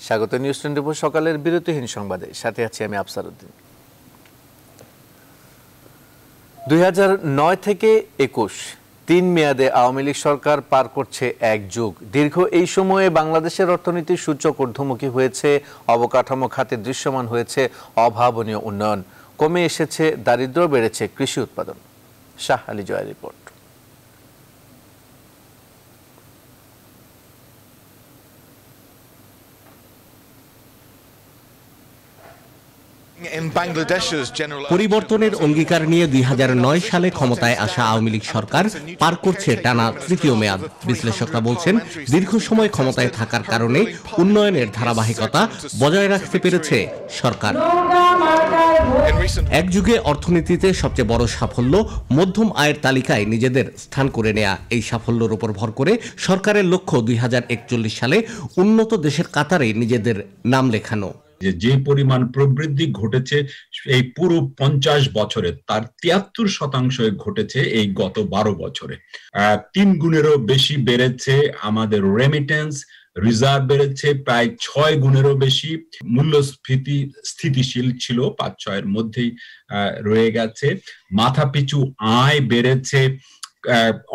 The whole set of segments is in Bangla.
স্বাগত নিউজ 24 সকালের বিরতিহীন সংবাদে, সাথে আছি আমি আফসার উদ্দিন। 2009 থেকে 21 তিন মেয়াদে আওয়ামী লীগ সরকার পার করছে এক যুগ। দীর্ঘ এই সময়ে বাংলাদেশের অর্থনীতির সূচক ঊর্ধ্বমুখী হয়েছে, অবকাঠামো খাতে দৃশ্যমান হয়েছে অভাবনীয় উন্নয়ন, কমে এসেছে দারিদ্র্য, বেড়েছে কৃষি উৎপাদন। শাহ আলী জয়ের রিপোর্ট। পরিবর্তনের অঙ্গীকার নিয়ে 2009 সালে ক্ষমতায় আসা আওয়ামী লীগ সরকার পার করছে টানা তৃতীয় মেয়াদ। বিশ্লেষকরা বলছেন, দীর্ঘ সময় ক্ষমতায় থাকার কারণে উন্নয়নের ধারাবাহিকতা বজায় রাখতে পেরেছে সরকার। এক যুগে অর্থনীতিতে সবচেয়ে বড় সাফল্য মধ্যম আয়ের তালিকায় নিজেদের স্থান করে নেয়া। এই সাফল্যের উপর ভর করে সরকারের লক্ষ্য 2041 সালে উন্নত দেশের কাতারে নিজেদের নাম লেখানো। যে পরিমাণ প্রবৃদ্ধি ঘটেছে এই পুরো 50 বছরে, তার 73% ঘটেছে এই গত 12 বছরে। 3 গুণেরও বেশি বেড়েছে আমাদের রেমিটেন্স, রিজার্ভ বেড়েছে প্রায় 6 গুণেরও বেশি। মূল্যস্ফীতি স্থিতিশীল ছিল, 5-6 মধ্যেই রয়ে গেছে। মাথাপিছু আয় বেড়েছে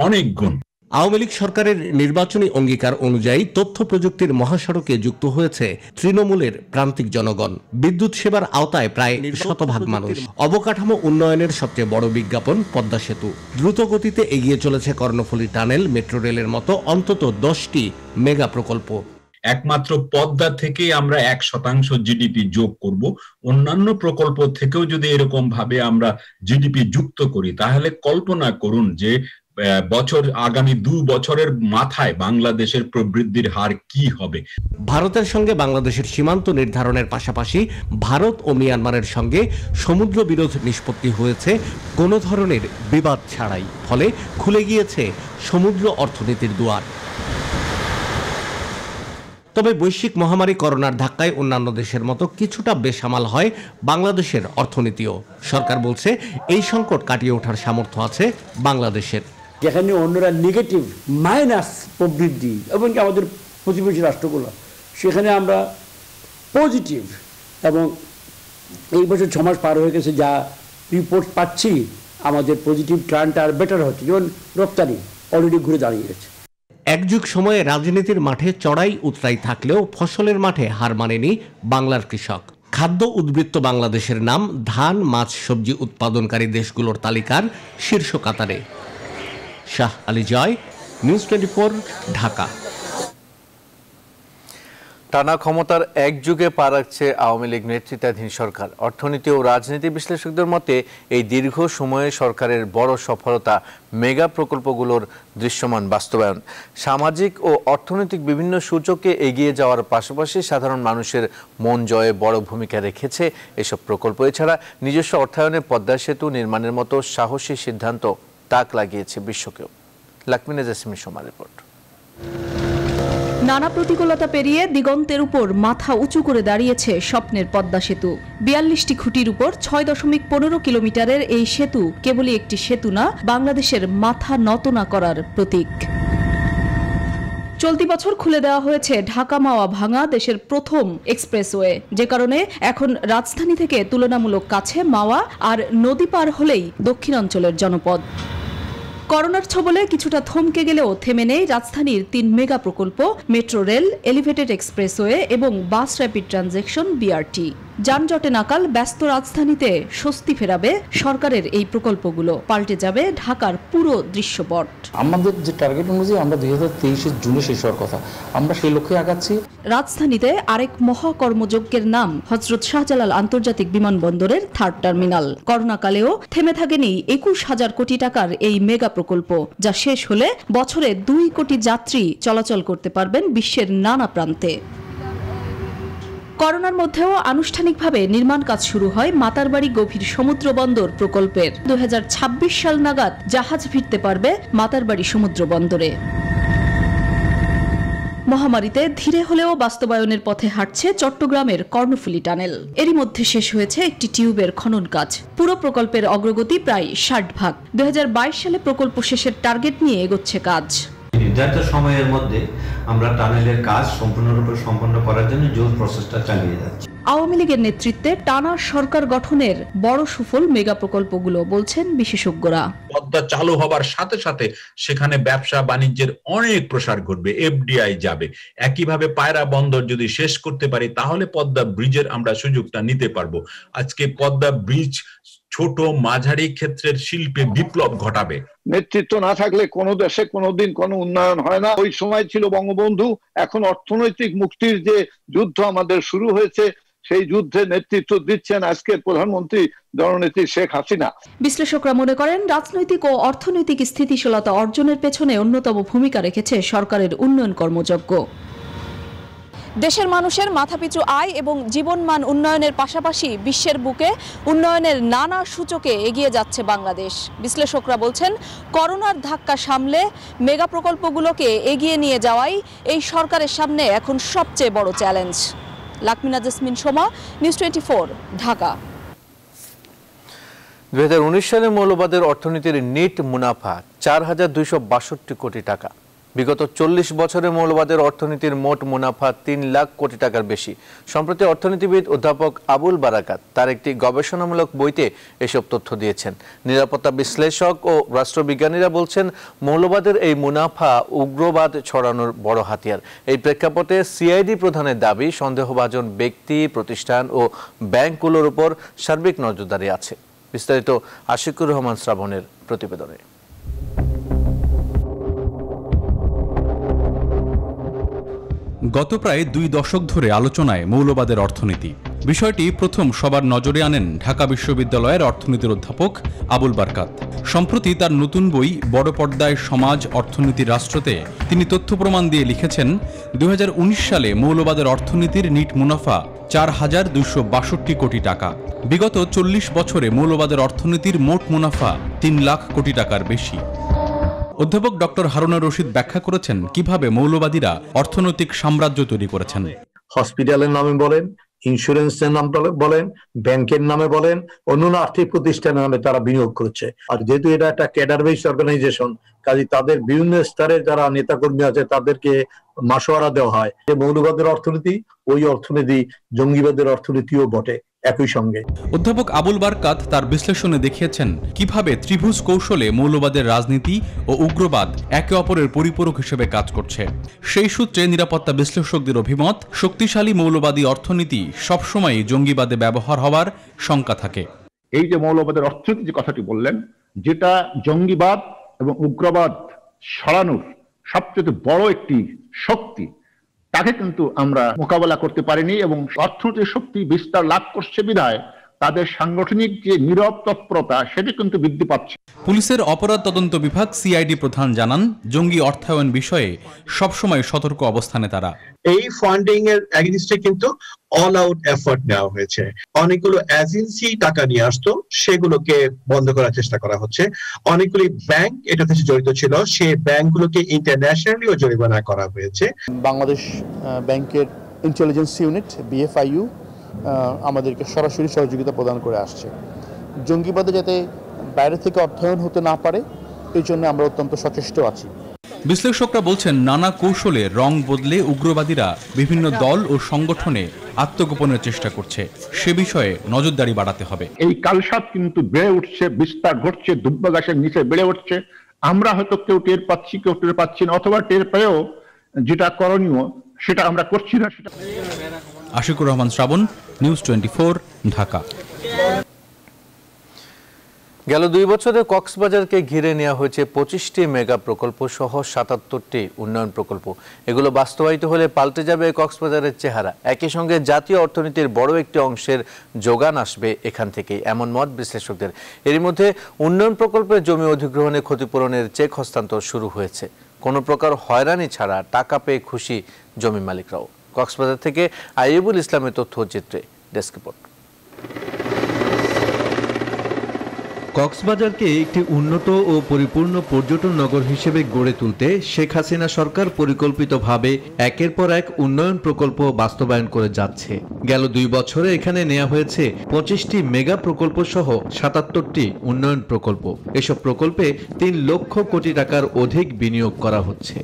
অনেক গুণ। আওয়ামী লীগ সরকারের নির্বাচনী অঙ্গীকার অনুযায়ী তথ্য প্রযুক্তির মহাসড়কে যুক্ত হয়েছে তৃণমূলের প্রান্তিক জনগণ। বিদ্যুৎ সেবার আওতায় প্রায় 100% মানুষ। অবকাঠামো উন্নয়নের সবচেয়ে বড় বিজ্ঞাপন পদ্মা সেতু। দ্রুত গতিতে এগিয়ে চলেছে কর্ণফুলী টানেল, মেট্রো রেলের মতো অন্তত 10টি মেগা প্রকল্প। একমাত্র পদ্মা থেকে আমরা 1% জিডিপি যোগ করব। অন্যান্য প্রকল্প থেকেও যদি এরকম ভাবে আমরা জিডিপি যুক্ত করি, তাহলে কল্পনা করুন যে আগামী 2 বছরের মাথায় বাংলাদেশের প্রবৃদ্ধির হার কি হবে। ভারতের সঙ্গে বাংলাদেশের সীমান্ত নির্ধারণের পাশাপাশি ভারত ও মিয়ানমারের সঙ্গে সমুদ্র বিরোধ নিষ্পত্তি হয়েছে কোনো ধরনের বিবাদ ছাড়াই। ফলে খুলে গিয়েছে সমুদ্র অর্থনীতির দুয়ার। তবে বৈশ্বিক মহামারী করোনার ধাক্কায় অন্যান্য দেশের মতো কিছুটা বেসামাল হয় বাংলাদেশের অর্থনীতিও। সরকার বলছে, এই সংকট কাটিয়ে ওঠার সামর্থ্য আছে বাংলাদেশের। যেখানে অন্যরা নেগেটিভ মাইনাস প্রবৃদ্ধি এবং আমাদের প্রতিবেশী রাষ্ট্রগুলো, সেখানে আমরা পজিটিভ, এবং এই বছর 6 মাস পার হয়ে গেছে, যা রিপোর্ট পাচ্ছি আমাদের পজিটিভ ট্রেন্ডটা আর বেটার হচ্ছে। যেমন রপ্তানি অলরেডি ঘুরে দাঁড়িয়ে গেছে। এক যুগ সময়ে রাজনীতির মাঠে চড়াই উতরাই থাকলেও ফসলের মাঠে হার মানেনি বাংলার কৃষক। খাদ্য উদ্বৃত্ত বাংলাদেশের নাম ধান, মাছ, সবজি উৎপাদনকারী দেশগুলোর তালিকার শীর্ষ কাতারে। শাহ আলী জয়, নিউজ 24, ঢাকা। টানা ক্ষমতার এক যুগে পা রাখছে আওয়ামী লীগ নেতৃত্বাধীন সরকার। অর্থনীতি ও রাজনীতি বিশ্লেষকদের মতে এই দীর্ঘ সময়ে সরকারের বড় সফলতা মেগা প্রকল্পগুলোর দৃশ্যমান বাস্তবায়ন। সামাজিক ও অর্থনৈতিক বিভিন্ন সূচকে এগিয়ে যাওয়ার পাশাপাশি সাধারণ মানুষের মন জয়ে বড় ভূমিকা রেখেছে এসব প্রকল্প। এছাড়া নিজস্ব অর্থায়নে পদ্মা সেতু নির্মাণের মতো সাহসী সিদ্ধান্ত তাক লাগিয়েছে বিশ্বকেও। লাকমিনা জাসিমের সময় রিপোর্ট। নানা প্রতিকূলতা পেরিয়ে দিগন্তের উপর মাথা উঁচু করে দাঁড়িয়েছে স্বপ্নের পদ্মা সেতু। 42টি খুঁটির উপর 6.15 কিলোমিটারের এই সেতু কেবলই একটি সেতু না, বাংলাদেশের মাথা নত না করার প্রতীক। চলতি বছর খুলে দেওয়া হয়েছে ঢাকা মাওয়া ভাঙা দেশের প্রথম এক্সপ্রেসওয়ে, যে কারণে এখন রাজধানী থেকে তুলনামূলক কাছে মাওয়া, আর নদী পার হলেই দক্ষিণাঞ্চলের জনপদ। করোনার ছবলে কিছুটা থমকে গেলেও থেমে নেই রাজধানীর 3 মেগা প্রকল্প, মেট্রো রেল, এলিভেটেড এক্সপ্রেসওয়ে এবং বাস র্যাপিড ট্রানজেকশন বিআরটি। যানজটে নাকাল ব্যস্ত রাজধানীতে স্বস্তি ফেরাবে সরকারের এই প্রকল্পগুলো। পাল্টে যাবে ঢাকার পুরো দৃশ্যপট। আমাদের যে টার্গেট অনুযায়ী আমরা 2023 জুনে শেষ হওয়ার কথা, আমরা সেই লক্ষ্যে আগাচ্ছি। রাজধানীতে আরেক মহাকর্মযজ্ঞের নাম হযরত শাহজালাল আন্তর্জাতিক বিমানবন্দরের 3rd টার্মিনাল। করোনাকালেও থেমে থাকেনি 21,000 কোটি টাকার এই মেগা প্রকল্প, যা শেষ হলে বছরে 2 কোটি যাত্রী চলাচল করতে পারবেন বিশ্বের নানা প্রান্তে। করোনার মধ্যেও আনুষ্ঠানিকভাবে নির্মাণ কাজ শুরু হয় মাতারবাড়ি গভীর সমুদ্র বন্দর প্রকল্পের। 2026 সাল নাগাদ জাহাজ ফিরতে পারবে মাতারবাড়ি সমুদ্র বন্দরে। মহামারীতে ধীরে হলেও বাস্তবায়নের পথে হাঁটছে চট্টগ্রামের কর্ণফুলী টানেল। এরই মধ্যে শেষ হয়েছে একটি টিউবের খনন কাজ। পুরো প্রকল্পের অগ্রগতি প্রায় 60%। 2022 সালে প্রকল্প শেষের টার্গেট নিয়ে এগোচ্ছে কাজ। নির্ধারিত সময়ের মধ্যে আমরা টানেলের কাজ সম্পূর্ণরূপে সম্পন্ন করার জন্য জোর প্রচেষ্টা চালিয়ে যাচ্ছি। আওয়ামী লীগের নেতৃত্বে টানা সরকার গঠনের বড় সুফল মেগা প্রকল্পগুলো, বলছেন বিশেষজ্ঞরা। পদ্মা চালু হবার সাথে সাথে সেখানে ব্যবসা বাণিজ্যের অনেক প্রসার ঘটবে, এফডিআই যাবে। একইভাবে পায়রা বন্দর যদি শেষ করতে পারি তাহলে পদ্মা ব্রিজের আমরা সুযোগটা নিতে পারবো। আজকে পদ্মা ব্রিজ ছোট মাঝারি ক্ষেত্রের শিল্পে বিপ্লব ঘটাবে। নেতৃত্ব না থাকলে কোনো দেশে কোনোদিন কোনো উন্নয়ন হয় না। ওই সময় ছিল বঙ্গবন্ধু, এখন অর্থনৈতিক মুক্তির যে যুদ্ধ আমাদের শুরু হয়েছে সেই যুদ্ধে নেতৃত্ব দিচ্ছেন আজকের প্রধানমন্ত্রী জননেত্রী শেখ হাসিনা। বিশ্লেষকরা মনে করেন রাজনৈতিক ও অর্থনৈতিক স্থিতিশীলতা অর্জনের পেছনে অন্যতম ভূমিকা রেখেছে সরকারের উন্নয়ন কর্মযজ্ঞ। দেশের মানুষের মাথাপিছু আয় এবং জীবনমান উন্নয়নের পাশাপাশি বিশ্বের বুকে উন্নয়নের নানা সূচকে এগিয়ে যাচ্ছে বাংলাদেশ। বিশ্লেষকরা বলছেন করোনার ধাক্কা সামলে মেগা প্রকল্পগুলোকে এগিয়ে নিয়ে যাওয়াই এই সরকারের সামনে এখন সবচেয়ে বড় challenge. লাকমিনা jasmine Soma, news 24, Dhaka. 2019 সালে মৌলবাদের অর্থনীতির নিট মুনাফা 4,262 কোটি টাকা। বিগত 40 বছরে মৌলবাদের অর্থনীতির মোট মুনাফা 3 লাখ কোটি টাকার বেশি। সম্প্রতি অর্থনীতিবিদ অধ্যাপক আবুল বারাকাত তার একটি গবেষণামূলক বইতে এসব তথ্য দিয়েছেন। নিরাপত্তা বিশ্লেষক ও রাষ্ট্রবিজ্ঞানীরা বলছেন মৌলবাদের এই মুনাফা উগ্রবাদ ছড়ানোর বড় হাতিয়ার। এই প্রেক্ষাপটে সিআইডি প্রধানের দাবি সন্দেহভাজন ব্যক্তি, প্রতিষ্ঠান ও ব্যাংকগুলোর উপর সার্বিক নজরদারি আছে। বিস্তারিত আশিকুর রহমান শ্রাবণের প্রতিবেদনে। গত প্রায় 2 দশক ধরে আলোচনায় মৌলবাদের অর্থনীতি। বিষয়টি প্রথম সবার নজরে আনেন ঢাকা বিশ্ববিদ্যালয়ের অর্থনীতির অধ্যাপক আবুল বারকাত। সম্প্রতি তার নতুন বই বড় পর্দায় সমাজ, অর্থনীতি, রাষ্ট্রতে তিনি তথ্য প্রমাণ দিয়ে লিখেছেন 2019 সালে মৌলবাদের অর্থনীতির নিট মুনাফা 4,262 কোটি টাকা। বিগত 40 বছরে মৌলবাদের অর্থনীতির মোট মুনাফা 3 লাখ কোটি টাকার বেশি। অধ্যাপক ডক্টর হারুনা রশিদ ব্যাখ্যা করেছেন কিভাবে মৌলবাদীরা অর্থনৈতিক সাম্রাজ্য তৈরি করেছেন। হসপিটালের নামে বলেন, ইন্স্যুরেন্সের নাম বলেন, ব্যাংকের নামে বলেন, অন্যান্য আর্থিক প্রতিষ্ঠানের নামে তারা বিনিয়োগ করছে। আর যেহেতু এটা একটা ক্যাডার বেস অর্গানাইজেশন, কাজে তাদের বিভিন্ন স্তরে যারা নেতাকর্মী আছে তাদেরকে মাসোয়ারা দেওয়া হয়। যে মৌলবাদের অর্থনীতি, ওই অর্থনীতি জঙ্গিবাদের অর্থনীতিও বটে একই সঙ্গে। অধ্যাপক আবুল বারকাত তার বিশ্লেষণে দেখিয়েছেন কিভাবে ত্রিভুজ কৌশলে মৌলবাদের রাজনীতি ও উগ্রবাদ একে অপরের পরিপূরক হিসেবে কাজ করছে। সেই সূত্রে নিরাপত্তা বিশ্লেষকদের অভিমত, শক্তিশালী মৌলবাদী অর্থনীতি সবসময় জঙ্গিবাদে ব্যবহার হওয়ার শঙ্কা থাকে। এই যে মৌলবাদের অর্থনীতি যে কথাটি বললেন, যেটা জঙ্গিবাদ এবং উগ্রবাদ সরানোর সবচেয়ে বড় একটি শক্তি, তাকে কিন্তু আমরা মোকাবেলা করতে পারিনি এবং অর্থনৈতিক শক্তি বিস্তার লাভ করছে বিধায় তাদের সাংগঠনিক যে নীরব তৎপরতা সেটা কিন্তু বৃদ্ধি পাচ্ছে। পুলিশের অপরাধ তদন্ত বিভাগ সিআইডি প্রধান জানান জঙ্গি অর্থায়ন বিষয়ে সবসময় সতর্ক অবস্থানে তারা। এই ফান্ডিং এর এগেইনস্টে কিন্তু অল আউট এফোর্ট নেওয়া হয়েছে। অনেকগুলো এজেন্সি টাকা নিয়ে আসতো, সেগুলোকে বন্ধ করার চেষ্টা করা হচ্ছে। অনেকগুলি ব্যাংক এটাতে জড়িত ছিল, সেই ব্যাংকগুলোকে ইন্টারন্যাশনালিও জরিমানা করা হয়েছে। বাংলাদেশ ব্যাংকের ইন্টেলিজেন্স ইউনিট BFIU আমাদেরকে সরাসরি সহযোগিতা প্রদান করে আসছে। জঙ্গিবাদে যাতে বাইরে থেকে অর্থায়ন হতে না পারে এই জন্য আমরা অত্যন্ত সচেষ্ট আছি। বিশ্লেষকরা বলছেন নানা কৌশলে রং বদলে উগ্রবাদীরা বিভিন্ন দল ও সংগঠনে আত্মগোপনের চেষ্টা করছে। সে বিষয়ে নজরদারি বাড়াতে হবে। এই কালসাপ কিন্তু বেড়ে উঠছে, বিস্তার ঘটছে, দুর্বাঘাসের নিচে বেড়ে উঠছে। আমরা হয়তো কেউ টের পাচ্ছি, কেউ টের পাচ্ছি না, অথবা টের পেয়েও যেটা করণীয় সেটা আমরা করছি না। সেটা আশিকুর রহমান শ্রাবণ, নিউজ 24, ঢাকা। গেল 2 বছরে কক্সবাজারকে ঘিরে নেওয়া হয়েছে 25টি মেগা প্রকল্প সহ 77টি উন্নয়ন প্রকল্প। এগুলো বাস্তবায়িত হলে পাল্টে যাবে কক্সবাজারের চেহারা। একই সঙ্গে জাতীয় অর্থনীতির বড় একটি অংশের যোগান আসবে এখান থেকেই, এমন মত বিশ্লেষকদের। এরই মধ্যে উন্নয়ন প্রকল্পের জমি অধিগ্রহণে ক্ষতিপূরণের চেক হস্তান্তর শুরু হয়েছে। কোনো প্রকার হয়রানি ছাড়া টাকা পেয়ে খুশি জমি মালিকরাও। কক্সবাজার থেকে আইয়ুবুল ইসলামের তথ্যচিত্রে ডেস্ক রিপোর্ট। কক্সবাজারকে একটি উন্নত ও পরিপূর্ণ পর্যটন নগর হিসেবে গড়ে তুলতে শেখ হাসিনা সরকার পরিকল্পিতভাবে একের পর এক উন্নয়ন প্রকল্প বাস্তবায়ন করে যাচ্ছে। গেল 2 বছরে এখানে নেওয়া হয়েছে 25টি মেগা প্রকল্প সহ 77টি উন্নয়ন প্রকল্প। এসব প্রকল্পে 3 লক্ষ কোটি টাকার অধিক বিনিয়োগ করা হচ্ছে।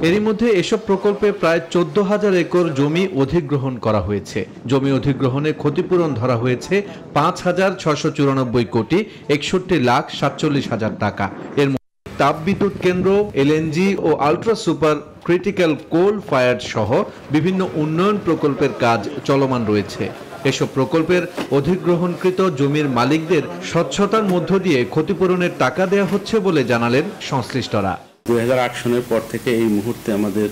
এরই মধ্যে এসব প্রকল্পে প্রায় 14,000 একর জমি অধিগ্রহণ করা হয়েছে। জমি অধিগ্রহণে ক্ষতিপূরণ ধরা হয়েছে 5,694 কোটি 61,47,000 টাকা। এর মধ্যে তাপবিদ্যুৎ কেন্দ্র, এলএনজি ও আলট্রা সুপার ক্রিটিক্যাল কোল ফায়ার সহ বিভিন্ন উন্নয়ন প্রকল্পের কাজ চলমান রয়েছে। এসব প্রকল্পের অধিগ্রহণকৃত জমির মালিকদের স্বচ্ছতার মধ্য দিয়ে ক্ষতিপূরণের টাকা দেওয়া হচ্ছে বলে জানালেন সংশ্লিষ্টরা। 2008 সনের পর থেকে এই মুহূর্তে আমাদের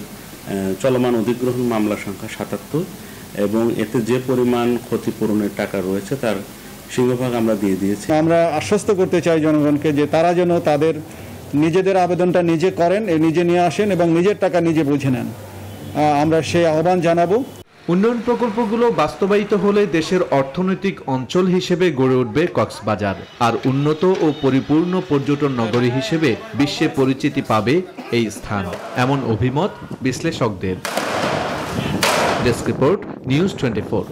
চলমান অধিগ্রহণ মামলা সংখ্যা 77 এবং এতে যে পরিমাণ ক্ষতিপূরণের টাকা রয়েছে তার সিংহভাগ আমরা দিয়ে দিয়েছি। আমরা আশ্বস্ত করতে চাই জনগণকে যে তারা যেন তাদের নিজেদের আবেদনটা নিজে করেন, নিজে নিয়ে আসেন এবং নিজের টাকা নিজে বুঝে নেন। আমরা সেই আহ্বান জানাবো। উন্নয়ন প্রকল্পগুলো বাস্তবায়িত হলে দেশের অর্থনৈতিক অঞ্চল হিসেবে গড়ে উঠবে কক্সবাজার, আর উন্নত ও পরিপূর্ণ পর্যটন নগরী হিসেবে বিশ্বে পরিচিতি পাবে এই স্থান, এমন অভিমত বিশ্লেষকদের। Desk report, news 24।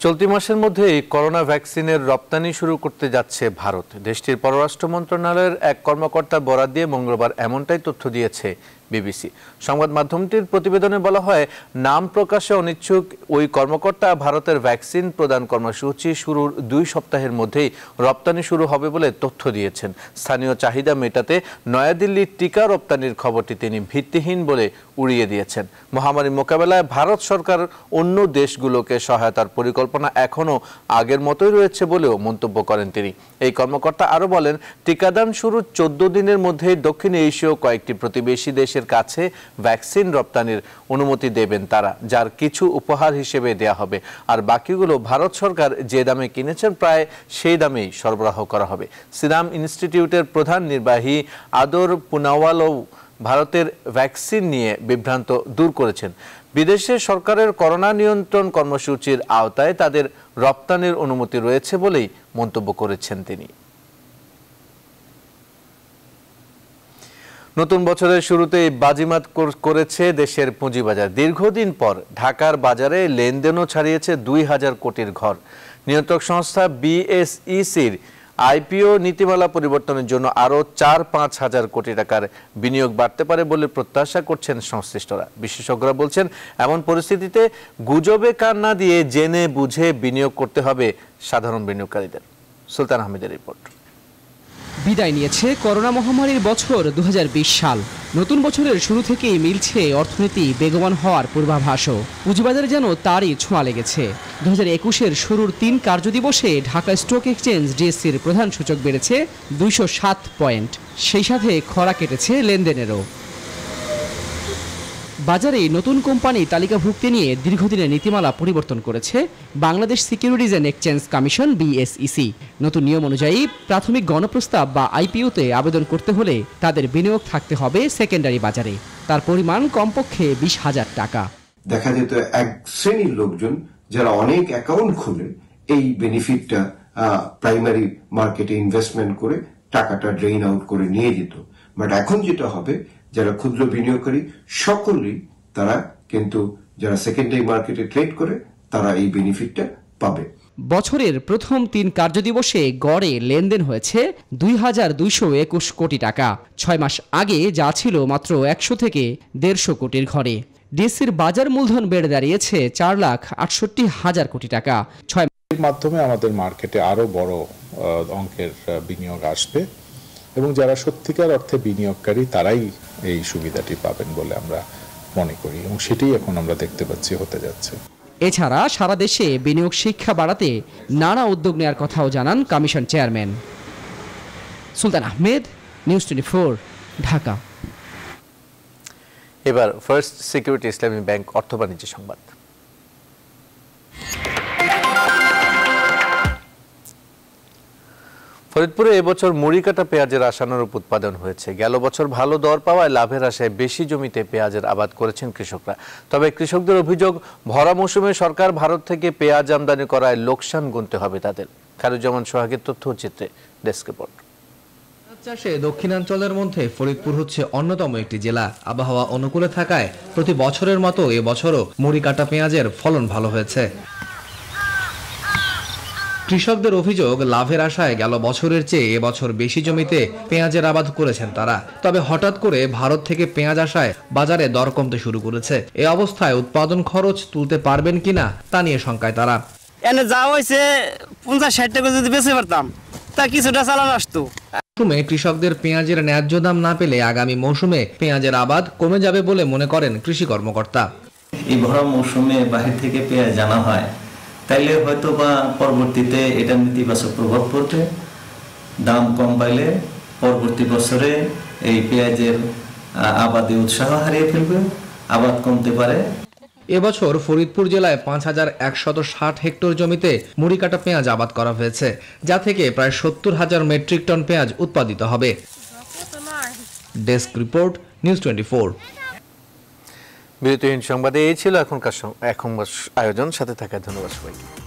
চলতি মাসের মধ্যে করোনা ভ্যাকসিনের রপ্তানি শুরু করতে যাচ্ছে ভারত। দেশটির পররাষ্ট্র মন্ত্রণালয়ের এক কর্মকর্তা বরাত দিয়ে মঙ্গলবার এমনটাই তথ্য দিয়েছে বিবিসি। সংবাদ মাধ্যমটির প্রতিবেদনে বলা হয়, নাম প্রকাশে অনিচ্ছুক ওই কর্মকর্তা ভারতের ভ্যাকসিন প্রদান কর্মসূচি শুরুর 2 সপ্তাহের মধ্যেই রপ্তানি শুরু হবে বলে তথ্য দিয়েছেন। স্থানীয় চাহিদা মেটাতে নয়াদিল্লির টিকা রপ্তানির খবরটি তিনি ভিত্তিহীন বলে উড়িয়ে দিয়েছেন। মহামারী মোকাবেলায় ভারত সরকার অন্য দেশগুলোকে সহায়তার পরিকল্পনা এখনও আগের মতোই রয়েছে বলেও মন্তব্য করেন তিনি। এই কর্মকর্তা আরও বলেন, টিকাদান শুরুর 14 দিনের মধ্যেই দক্ষিণ এশীয় কয়েকটি প্রতিবেশী দেশের কাছে ভ্যাকসিন রপ্তানির অনুমতি দেবেন তারা, যার কিছু উপহার হিসেবে দেয়া হবে, আর বাকিগুলো ভারত সরকার যে দামে কিনেছেন প্রায় সেই দামেই সরবরাহ করা হবে। সিরাম ইনস্টিটিউটের প্রধান নির্বাহী আদর পুনাওয়ালও ভারতের ভ্যাকসিন নিয়ে বিভ্রান্ত দূর করেছেন। বিদেশে সরকারের করোনা নিয়ন্ত্রণ কর্মসূচির আওতায় তাদের রপ্তানির অনুমতি রয়েছে বলেই মন্তব্য করেছেন তিনি। নতুন বছরের শুরুতেই বাজিমাত করেছে দেশের পুঁজিবাজার। দীর্ঘদিন পর ঢাকার বাজারে লেনদেনও ছাড়িয়েছে 2,000 কোটির ঘর। নিয়ন্ত্রক সংস্থা বিএসইসির আইপিও নীতিমালা পরিবর্তনের জন্য আরও 4-5 হাজার কোটি টাকার বিনিয়োগ বাড়তে পারে বলে প্রত্যাশা করছেন সংশ্লিষ্টরা। বিশেষজ্ঞরা বলছেন, এমন পরিস্থিতিতে গুজবে কান না দিয়ে জেনে বুঝে বিনিয়োগ করতে হবে সাধারণ বিনিয়োগকারীদের। সুলতান আহমেদের রিপোর্ট। বিদায় নিয়েছে করোনা মহামারীর বছর 2020 সাল। নতুন বছরের শুরু থেকেই মিলছে অর্থনীতি বেগবান হওয়ার পূর্বাভাসও। পুঁজিবাজারে যেন তারই ছোঁয়া লেগেছে। 2021-এর শুরুর 3 কার্যদিবসে ঢাকা স্টক এক্সচেঞ্জ ডিএসসির প্রধান সূচক বেড়েছে 207 পয়েন্ট। সেই সাথে খরা কেটেছে লেনদেনেরও। বাজারে নতুন কোম্পানি তালিকাভুক্তি নিয়ে দীর্ঘদিনের নীতিমালা পরিবর্তন করেছে Bangladesh securities and exchange commission BSEC. নতুন নিয়ম অনুযায়ী প্রাথমিক গণপ্রস্তাব বা আইপিওতে আবেদন করতে হলে তাদের বিনিয়োগ থাকতে হবে সেকেন্ডারি বাজারে। তার পরিমাণ কমপক্ষে 20,000 টাকা। দেখা যেত এক শ্রেণীর লোকজন যারা অনেক অ্যাকাউন্ট খুলে এই বেনিফিটটা প্রাইমারি মার্কেটে ইনভেস্টমেন্ট করে টাকাটা ড্রেইন আউট করে নিয়ে যেত। বাট এখন যেটা হবে, যারা ক্ষুদ্র বিনিয়োগকারী সকলেই তারা কিন্তু যারা সেকেন্ডারি মার্কেটে ট্রেড করে তারা এই বেনিফিটটা পাবে। বছরের প্রথম 3 কার্যদিবসে গড়ে লেনদেন হয়েছে 2,221 কোটি টাকা। 6 মাস আগে যা ছিল মাত্র 100 থেকে 150 কোটির ঘরে। ডিএসসির বাজার মূলধন বেড়ে দাঁড়িয়েছে 4,68,000 কোটি টাকা। 6 মাসের মাধ্যমে আমাদের মার্কেটে আরো বড় অঙ্কের বিনিয়োগ আসবে এবং যারা সত্যিকার অর্থে বিনিয়োগকারী তারাই এই সুবিধাটি পাবেন বলে আমরা মনে করি এবং সেটাই এখন আমরা দেখতে পাচ্ছি হতে যাচ্ছে। এছাড়া সারা দেশে বিনিয়োগ শিক্ষা বাড়াতে নানা উদ্যোগ নেওয়ার কথাও জানান কমিশন চেয়ারম্যান। সুলতান আহমেদ, নিউজ 24, ঢাকা। এবার ফার্স্ট সিকিউরিটি ইসলামী ব্যাংক অর্থ বাণিজ্য সংবাদ। ফরিদপুরে এবছর মুড়ি কাটা পেঁয়াজের আশানুরূপ উৎপাদন হয়েছে। গেল বছর ভালো দর পাওয়ায় লাভের আশায় বেশি জমিতে পেঁয়াজের আবাদ করেছেন কৃষকরা। তবে কৃষকদের অভিযোগ, ভরা মৌসুমে সরকার ভারত থেকে পেঁয়াজ আমদানি করায় লোকসান গুনতে হবে তাদের। খায়রুজ্জামান সোহাগের তথ্যচিত্রে ডেস্ক রিপোর্ট। চাষে দক্ষিণাঞ্চলের মধ্যে ফরিদপুর হচ্ছে অন্যতম একটি জেলা। আবহাওয়া অনুকূলে থাকায় প্রতি বছরের মতো এবছরও মুড়ি কাটা পেঁয়াজের ফলন ভালো হয়েছে। কৃষকদের অভিযোগ, লাভের আশায় গেল বছরের চেয়ে এবছর বেশি জমিতে পেঁয়াজের আবাদ করেছেন তারা। তবে হঠাৎ করে ভারত থেকে পেঁয়াজ আসায় বাজারে দর কমতে শুরু করেছে। এই অবস্থায় উৎপাদন খরচ তুলতে পারবেন কিনা তা নিয়ে শঙ্কায় তারা। এনে যা হয়েছে 50-60 টাকা যদি বেঁচে পারতাম তা কিছুটা চালানো আসতো। মৌসুমে কৃষকদের পেঁয়াজের ন্যায্য দাম না পেলে আগামী মৌসুমে পেঁয়াজের আবাদ কমে যাবে বলে মনে করেন কৃষি কর্মকর্তা। এই ভরা মৌসুমে বাহির থেকে পেঁয়াজ আনা হয়, তাইলে হয়তো বা পরবর্তীতে এটা নেতিবাচক প্রভাব পড়বে। দাম কম পাইলে পরবর্তী বছরে এই পেঁয়াজের আবাদে উৎসাহ হারিয়ে ফেলবে, আবাদ কমতে পারে। এবছর ফরিদপুর জেলায় 5160 হেক্টর জমিতে মুড়ি কাটা পেঁয়াজ আবাদ করা হয়েছে, যা থেকে প্রায় 70,000 মেট্রিক টন পেঁয়াজ উৎপাদিত হবে। Desk report, news 24। বিরতিহীন সংবাদে এই ছিল এখনকার আয়োজন। সাথে থাকার ধন্যবাদ সবাইকে।